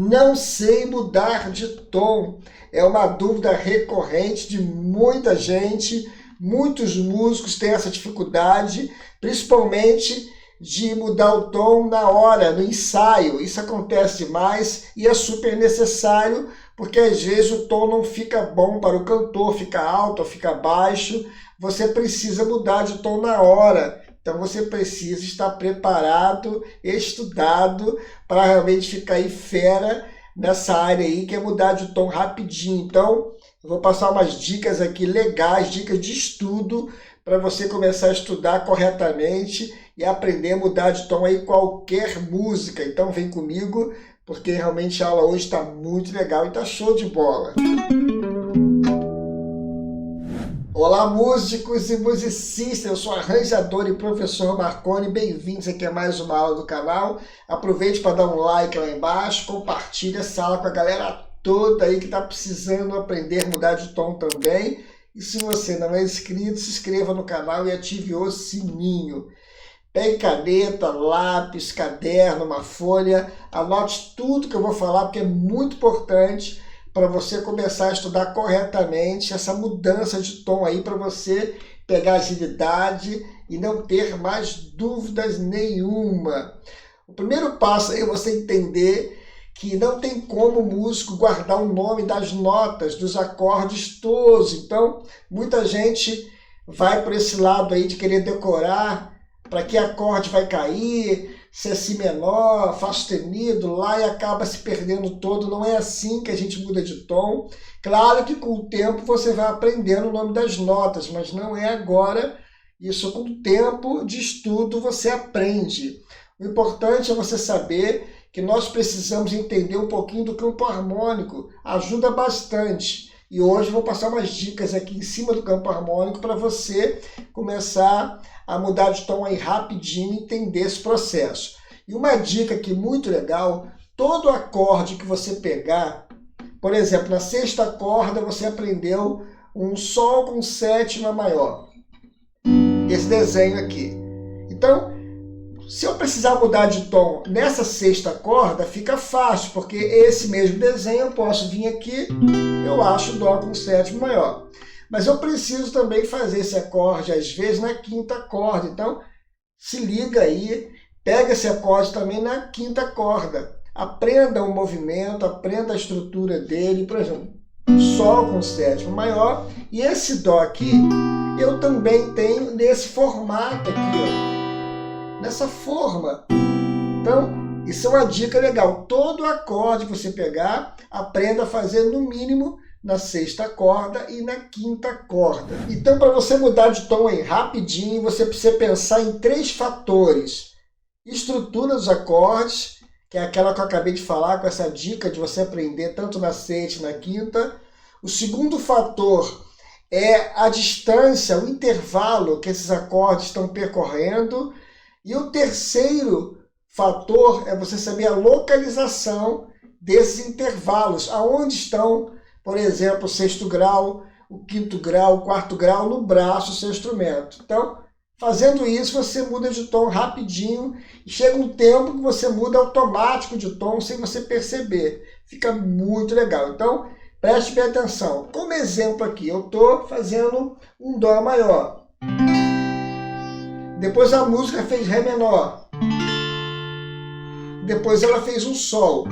Não sei mudar de tom. É uma dúvida recorrente de muita gente. Muitos músicos têm essa dificuldade, principalmente de mudar o tom na hora, no ensaio. Isso acontece demais e é super necessário, porque às vezes o tom não fica bom para o cantor, fica alto ou fica baixo. Você precisa mudar de tom na hora. Então você precisa estar preparado, estudado, para realmente ficar aí fera nessa área aí, que é mudar de tom rapidinho. Então, eu vou passar umas dicas aqui legais, dicas de estudo, para você começar a estudar corretamente e aprender a mudar de tom aí qualquer música. Então vem comigo, porque realmente a aula hoje está muito legal e está show de bola. Olá, músicos e musicistas, eu sou arranjador e professor Marconi, bem-vindos aqui a mais uma aula do canal. Aproveite para dar um like lá embaixo, compartilhe essa aula com a galera toda aí que está precisando aprender a mudar de tom também. E se você não é inscrito, se inscreva no canal e ative o sininho. Pegue caneta, lápis, caderno, uma folha, anote tudo que eu vou falar, porque é muito importante para você começar a estudar corretamente essa mudança de tom aí, para você pegar agilidade e não ter mais dúvidas nenhuma. O primeiro passo aí é você entender que não tem como o músico guardar o nome das notas, dos acordes todos. Então, muita gente vai por esse lado aí de querer decorar para que acorde vai cair, se é si menor, fá sustenido, lá, e acaba se perdendo todo. Não é assim que a gente muda de tom. Claro que com o tempo você vai aprendendo o nome das notas, mas não é agora. Isso com o tempo de estudo você aprende. O importante é você saber que nós precisamos entender um pouquinho do campo harmônico. Ajuda bastante. E hoje eu vou passar umas dicas aqui em cima do campo harmônico para você começar a mudar de tom aí rapidinho e entender esse processo. E uma dica aqui muito legal, todo acorde que você pegar, por exemplo, na sexta corda você aprendeu um sol com sétima maior. Esse desenho aqui. Então, se eu precisar mudar de tom nessa sexta corda, fica fácil, porque esse mesmo desenho eu posso vir aqui, eu acho dó com sétima maior. Mas eu preciso também fazer esse acorde, às vezes, na quinta corda. Então, se liga aí, pega esse acorde também na quinta corda. Aprenda o movimento, aprenda a estrutura dele. Por exemplo, sol com sétima maior. E esse dó aqui, eu também tenho nesse formato aqui, ó, nessa forma. Então, isso é uma dica legal. Todo acorde que você pegar, aprenda a fazer no mínimo na sexta corda e na quinta corda. Então, para você mudar de tom aí rapidinho, você precisa pensar em 3 fatores. Estrutura dos acordes, que é aquela que eu acabei de falar, com essa dica de você aprender tanto na sexta e na quinta. O segundo fator é a distância, o intervalo que esses acordes estão percorrendo. E o terceiro fator é você saber a localização desses intervalos, aonde estão, por exemplo, o sexto grau, o quinto grau, o quarto grau no braço do seu instrumento. Então, fazendo isso, você muda de tom rapidinho e chega um tempo que você muda automático de tom sem você perceber. Fica muito legal. Então, preste bem atenção. Como exemplo aqui, eu estou fazendo um dó maior. Depois a música fez ré menor. Depois ela fez um sol.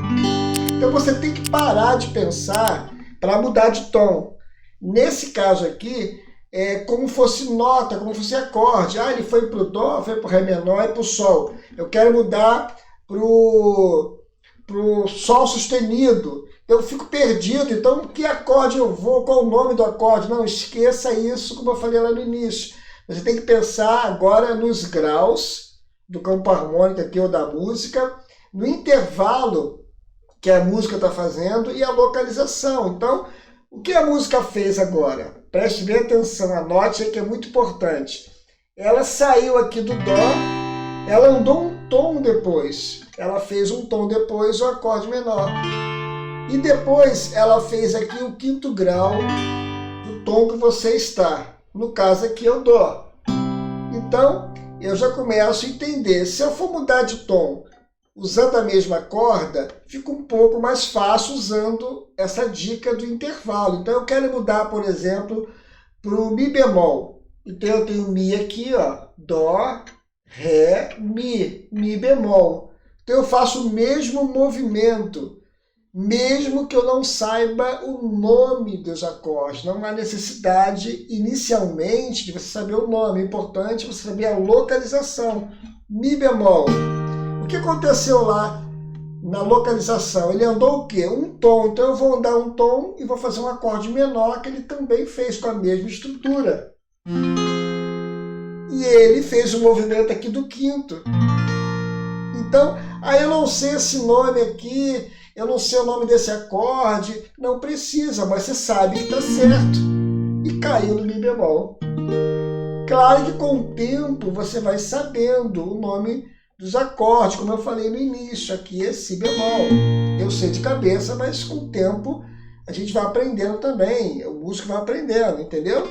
Então você tem que parar de pensar para mudar de tom. Nesse caso aqui, é como fosse nota, como fosse acorde. Ah, ele foi para o dó, foi para o ré menor e para o sol. Eu quero mudar para o sol sustenido. Eu fico perdido. Então, que acorde eu vou? Qual o nome do acorde? Não, esqueça isso, como eu falei lá no início. Você tem que pensar agora nos graus do campo harmônico aqui ou da música, no intervalo que a música está fazendo e a localização. Então, o que a música fez agora? Preste bem atenção, anote aí que é muito importante. Ela saiu aqui do dó, ela andou um tom depois. Ela fez um tom depois, o acorde menor. E depois ela fez aqui o quinto grau do tom que você está. No caso aqui é o dó. Então, eu já começo a entender. Se eu for mudar de tom usando a mesma corda, fica um pouco mais fácil usando essa dica do intervalo. Então eu quero mudar, por exemplo, para o Mi bemol. Então eu tenho Mi aqui, ó, Dó, Ré, Mi bemol. Então eu faço o mesmo movimento, mesmo que eu não saiba o nome dos acordes. Não há necessidade, inicialmente, de você saber o nome. É importante você saber a localização. Mi bemol. O que aconteceu lá na localização? Ele andou o quê? Um tom. Então eu vou andar um tom e vou fazer um acorde menor que ele também fez com a mesma estrutura. E ele fez o movimento aqui do quinto. Então, aí eu não sei esse nome aqui, eu não sei o nome desse acorde. Não precisa, mas você sabe que está certo. E caiu no Mi bemol. Claro que com o tempo você vai sabendo o nome dos acordes, como eu falei no início, aqui é Si bemol. Eu sei de cabeça, mas com o tempo a gente vai aprendendo também, o músico vai aprendendo, entendeu?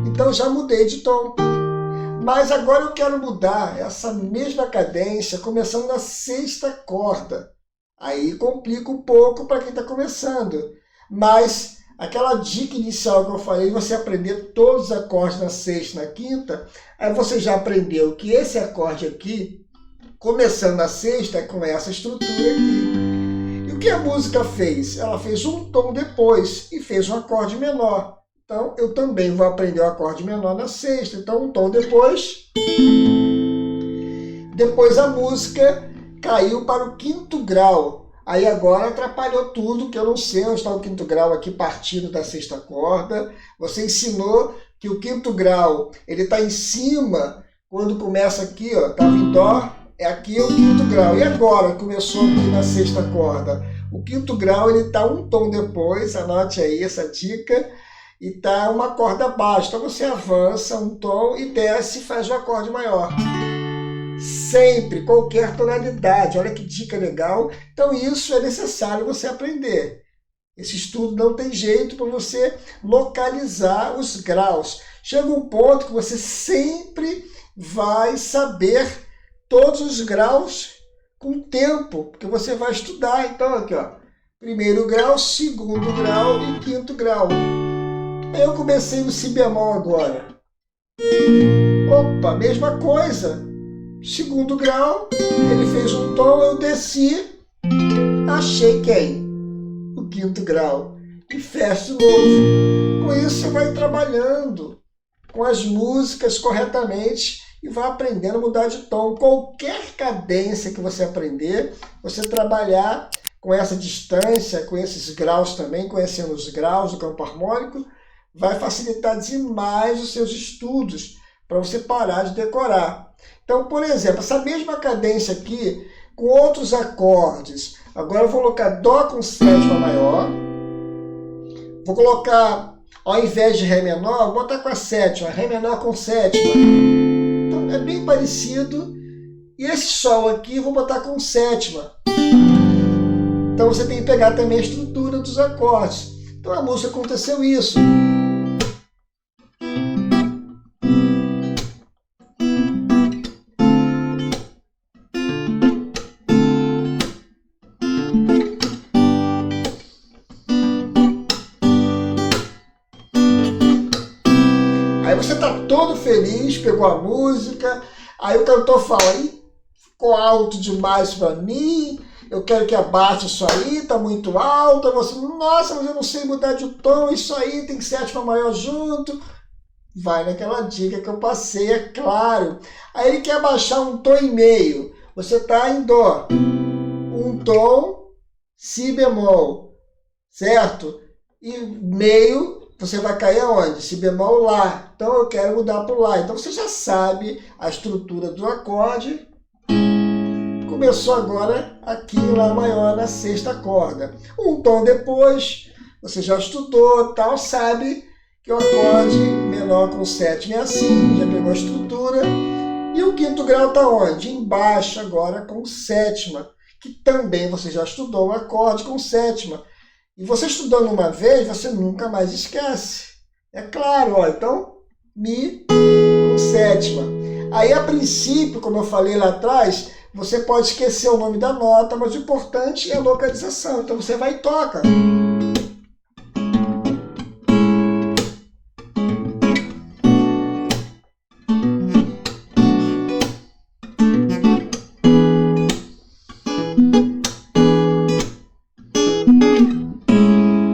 Então já mudei de tom. Mas agora eu quero mudar essa mesma cadência, começando na sexta corda. Aí complica um pouco para quem está começando. Mas aquela dica inicial que eu falei, você aprender todos os acordes na sexta e na quinta, aí você já aprendeu que esse acorde aqui, começando na sexta, é com essa estrutura aqui. E o que a música fez? Ela fez um tom depois e fez um acorde menor. Então, eu também vou aprender o acorde menor na sexta. Então, um tom depois. Depois a música caiu para o quinto grau. Aí agora atrapalhou tudo, que eu não sei onde está o quinto grau aqui partindo da sexta corda. Você ensinou que o quinto grau ele está em cima, quando começa aqui, ó, estava em Dó, aqui é o quinto grau. E agora começou aqui na sexta corda. O quinto grau ele está um tom depois, anote aí essa dica. E está uma corda baixa. Então você avança um tom e desce e faz um acorde maior. Sempre, qualquer tonalidade. Olha que dica legal. Então isso é necessário você aprender. Esse estudo não tem jeito para você localizar os graus. Chega um ponto que você sempre vai saber todos os graus com o tempo, porque você vai estudar. Então aqui, ó, primeiro grau, segundo grau e quinto grau. Eu comecei no Si bemol agora. Opa, mesma coisa. Segundo grau, ele fez um tom, eu desci, achei quem? O quinto grau. E fecho de novo. Com isso você vai trabalhando com as músicas corretamente e vai aprendendo a mudar de tom. Qualquer cadência que você aprender, você trabalhar com essa distância, com esses graus também, conhecendo os graus do campo harmônico, vai facilitar demais os seus estudos para você parar de decorar. Então, por exemplo, essa mesma cadência aqui, com outros acordes. Agora eu vou colocar Dó com sétima maior. Vou colocar, ao invés de Ré menor, vou botar com a sétima, Ré menor com sétima. Então, é bem parecido. E esse Sol aqui eu vou botar com sétima. Então, você tem que pegar também a estrutura dos acordes. Então, a música aconteceu isso. Aí você está todo feliz, pegou a música, aí o cantor fala, Ih, ficou alto demais para mim, eu quero que abaixe isso aí, está muito alto. Aí você, nossa, mas eu não sei mudar de tom, isso aí tem sétima maior junto. Vai naquela dica que eu passei, é claro. Aí ele quer abaixar um tom e meio. Você está em Dó, um tom, Si bemol, certo? E meio, você vai cair aonde? Si bemol, Lá. Então eu quero mudar para o Lá. Então você já sabe a estrutura do acorde. Começou agora aqui em Lá maior na sexta corda. Um tom depois, você já estudou, tal, sabe que o acorde menor com sétima é assim, já pegou a estrutura. E o quinto grau está onde? Embaixo agora com sétima, que também você já estudou o acorde com sétima. E você estudando uma vez, você nunca mais esquece. É claro, ó, então, Mi com sétima. Aí, a princípio, como eu falei lá atrás, Você pode esquecer o nome da nota, mas o importante é a localização. Então você vai e toca.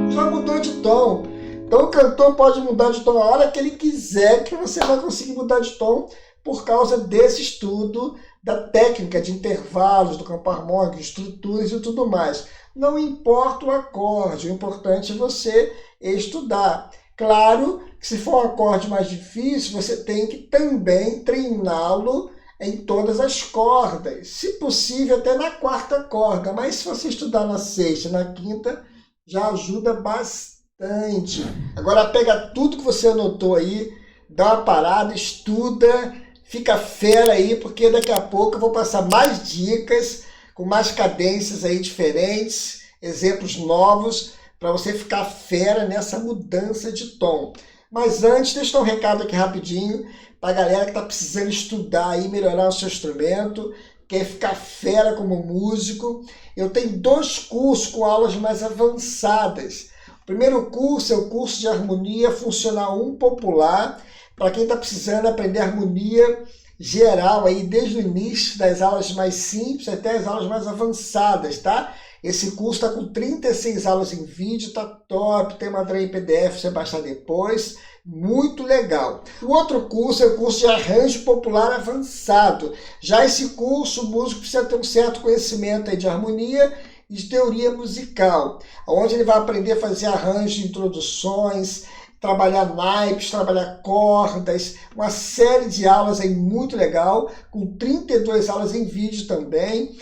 Já mudou de tom. Então o cantor pode mudar de tom a hora que ele quiser, que você vai conseguir mudar de tom por causa desse estudo da técnica de intervalos, do campo harmônico, de estruturas e tudo mais. Não importa o acorde, o importante é você estudar. Claro que se for um acorde mais difícil, você tem que também treiná-lo em todas as cordas, se possível até na quarta corda, mas se você estudar na sexta e na quinta, já ajuda bastante. Agora pega tudo que você anotou aí, dá uma parada, estuda, fica fera aí, porque daqui a pouco eu vou passar mais dicas, com mais cadências aí diferentes, exemplos novos, para você ficar fera nessa mudança de tom. Mas antes, deixa eu dar um recado aqui rapidinho, para a galera que está precisando estudar aí, melhorar o seu instrumento, quer ficar fera como músico. Eu tenho 2 cursos com aulas mais avançadas. O primeiro curso é o curso de harmonia funcional 1 popular, para quem está precisando aprender harmonia geral, aí, desde o início, das aulas mais simples até as aulas mais avançadas, tá? Esse curso está com 36 aulas em vídeo, está top, tem material em PDF, você baixar depois, muito legal. O outro curso é o curso de arranjo popular avançado. Já esse curso, o músico precisa ter um certo conhecimento aí de harmonia e de teoria musical, onde ele vai aprender a fazer arranjos, introduções, trabalhar naipes, trabalhar cordas, uma série de aulas aí muito legal, com 32 aulas em vídeo também,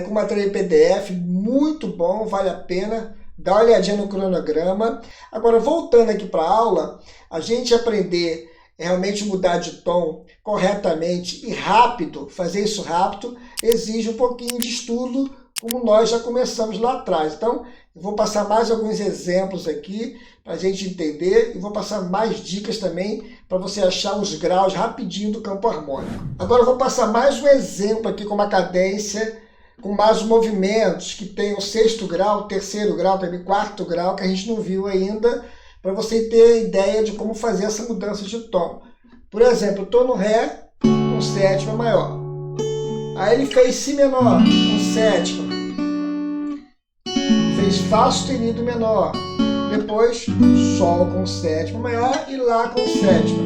com material em PDF, muito bom, vale a pena, dá uma olhadinha no cronograma. Agora, voltando aqui para a aula, a gente aprender realmente mudar de tom corretamente e rápido, fazer isso rápido, exige um pouquinho de estudo, como nós já começamos lá atrás. Então, eu vou passar mais alguns exemplos aqui para a gente entender e vou passar mais dicas também para você achar os graus rapidinho do campo harmônico. Agora eu vou passar mais um exemplo aqui com uma cadência, com mais movimentos, que tem o 6º grau, o 3º grau, também 4º grau, que a gente não viu ainda, para você ter ideia de como fazer essa mudança de tom. Por exemplo, eu estou no Ré com sétima maior. Aí ele fez Si menor com sétima. Fez Fá sustenido menor. Depois Sol com sétima maior e Lá com sétima.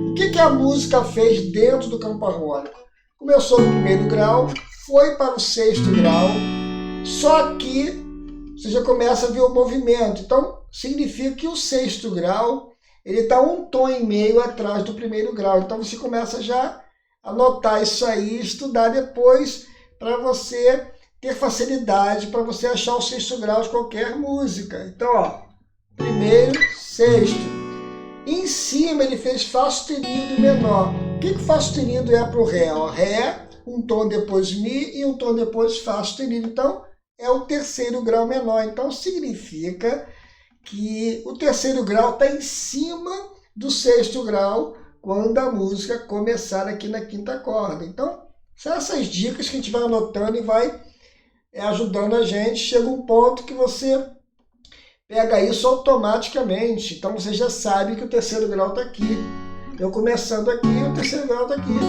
O que a música fez dentro do campo harmônico? Começou no 1º grau, foi para o 6º grau, só que você já começa a ver o movimento. Então, significa que o 6º grau ele está um tom e meio atrás do 1º grau. Então, você começa já a anotar isso aí, estudar depois, para você ter facilidade, para você achar o 6º grau de qualquer música. Então, ó, 1º, 6º. Em cima ele fez Fá sustenido menor. O que Fá sustenido é para o Ré? Ó, Ré, um tom depois Mi e um tom depois Fá sustenido. Então, é o 3º grau menor. Então, significa que o 3º grau está em cima do 6º grau quando a música começar aqui na 5ª corda. Então, são essas dicas que a gente vai anotando e vai ajudando a gente. Chega um ponto que você pega isso automaticamente. Então, você já sabe que o 3º grau está aqui. Eu começando aqui, o 3º grau está aqui.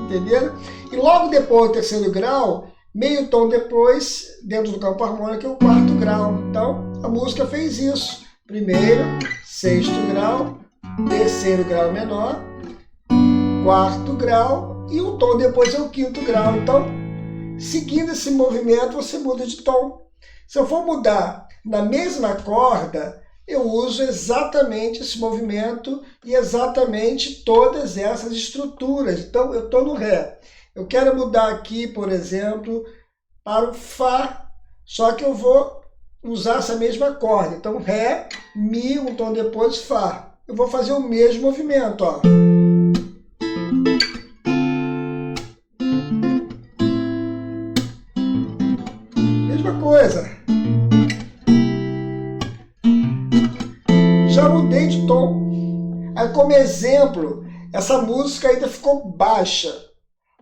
Entenderam? E logo depois do 3º grau, meio tom depois, dentro do campo harmônico, é o 4º grau. Então, a música fez isso. 1º, 6º grau, 3º grau menor, 4º grau e o tom depois é o 5º grau. Então, seguindo esse movimento, você muda de tom. Se eu for mudar na mesma corda, eu uso exatamente esse movimento e exatamente todas essas estruturas. Então, eu estou no Ré. Eu quero mudar aqui, por exemplo, para o Fá, só que eu vou usar essa mesma corda. Então, Ré, Mi, um tom depois, Fá. Eu vou fazer o mesmo movimento, ó. Mesma coisa. Já mudei de tom. Aí, como exemplo, essa música ainda ficou baixa.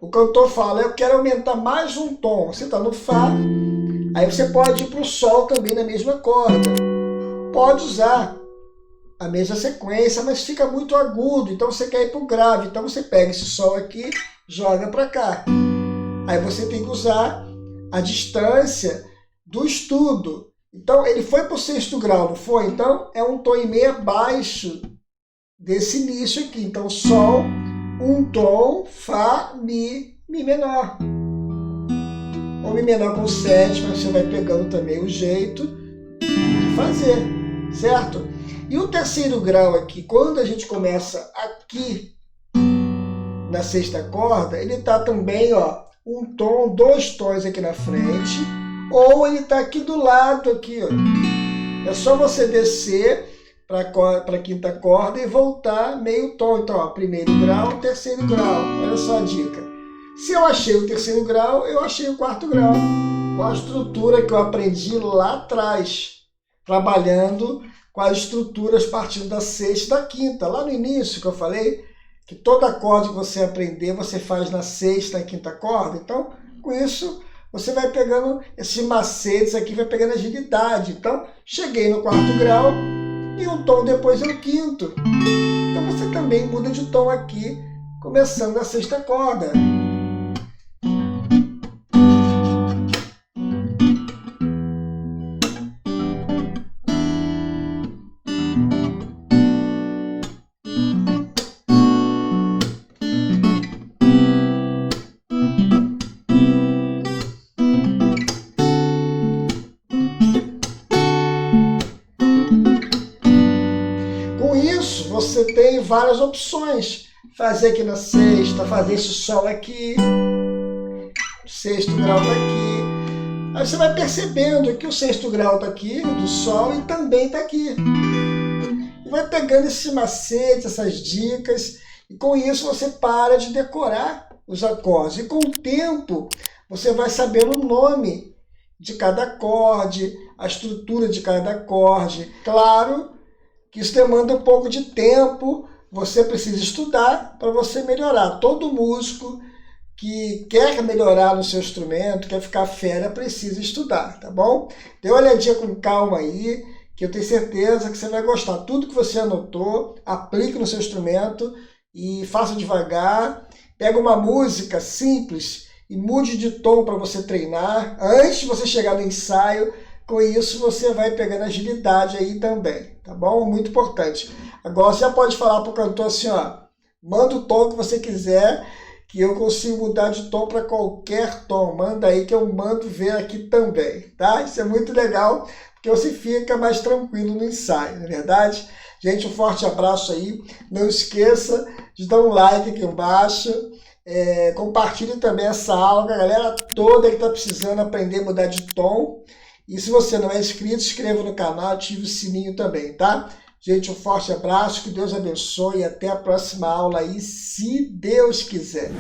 o cantor fala, eu quero aumentar mais um tom. Você está no Fá, aí você pode ir para o Sol também na mesma corda. Pode usar a mesma sequência, mas fica muito agudo, então você quer ir para o grave. Então você pega esse Sol aqui, joga para cá. Aí você tem que usar a distância do estudo. Então ele foi para o 6º grau, não foi? Então é um tom e meio abaixo desse início aqui. Então Sol, um tom, Fá, Mi, Mi menor. Ou Mi menor com sétima, você vai pegando também o jeito de fazer, certo? E o 3º grau aqui, quando a gente começa aqui na 6ª corda, ele está também, ó, um tom, 2 tons aqui na frente, ou ele está aqui do lado, aqui, ó. É só você descer para a 5ª corda e voltar meio tom. Então, ó, 1º grau, 3º grau. Olha só a dica. Se eu achei o 3º grau, eu achei o 4º grau. Com a estrutura que eu aprendi lá atrás, trabalhando com as estruturas partindo da 6ª e da 5ª. Lá no início que eu falei que toda acorde que você aprender, você faz na 6ª e 5ª corda. Então, com isso, você vai pegando esses macetes aqui, vai pegando agilidade. Então, cheguei no 4º grau e um tom depois é o 5º. Então, você também muda de tom aqui, começando na 6ª corda. Você tem várias opções. Fazer aqui na 6ª, fazer esse Sol aqui, 6º grau tá aqui. Aí você vai percebendo que o 6º grau tá aqui, do Sol, e também tá aqui. E vai pegando esses macetes, essas dicas, e com isso você para de decorar os acordes. E com o tempo, você vai sabendo o nome de cada acorde, a estrutura de cada acorde. Claro que isso demanda um pouco de tempo, você precisa estudar para você melhorar. Todo músico que quer melhorar no seu instrumento, quer ficar fera, precisa estudar, tá bom? Dê uma olhadinha com calma aí, que eu tenho certeza que você vai gostar. Tudo que você anotou, aplique no seu instrumento e faça devagar. Pega uma música simples e mude de tom para você treinar. Antes de você chegar no ensaio, com isso você vai pegando agilidade aí também, tá bom? Muito importante. Agora você já pode falar para o cantor assim, ó, manda o tom que você quiser, que eu consigo mudar de tom para qualquer tom. Manda aí que eu mando ver aqui também, tá? Isso é muito legal, porque você fica mais tranquilo no ensaio, não é verdade? Gente, um forte abraço aí. Não esqueça de dar um like aqui embaixo. Compartilhe também essa aula com a galera toda que está precisando aprender a mudar de tom. E se você não é inscrito, inscreva no canal, ative o sininho também, tá? Gente, um forte abraço, que Deus abençoe e até a próxima aula aí, se Deus quiser.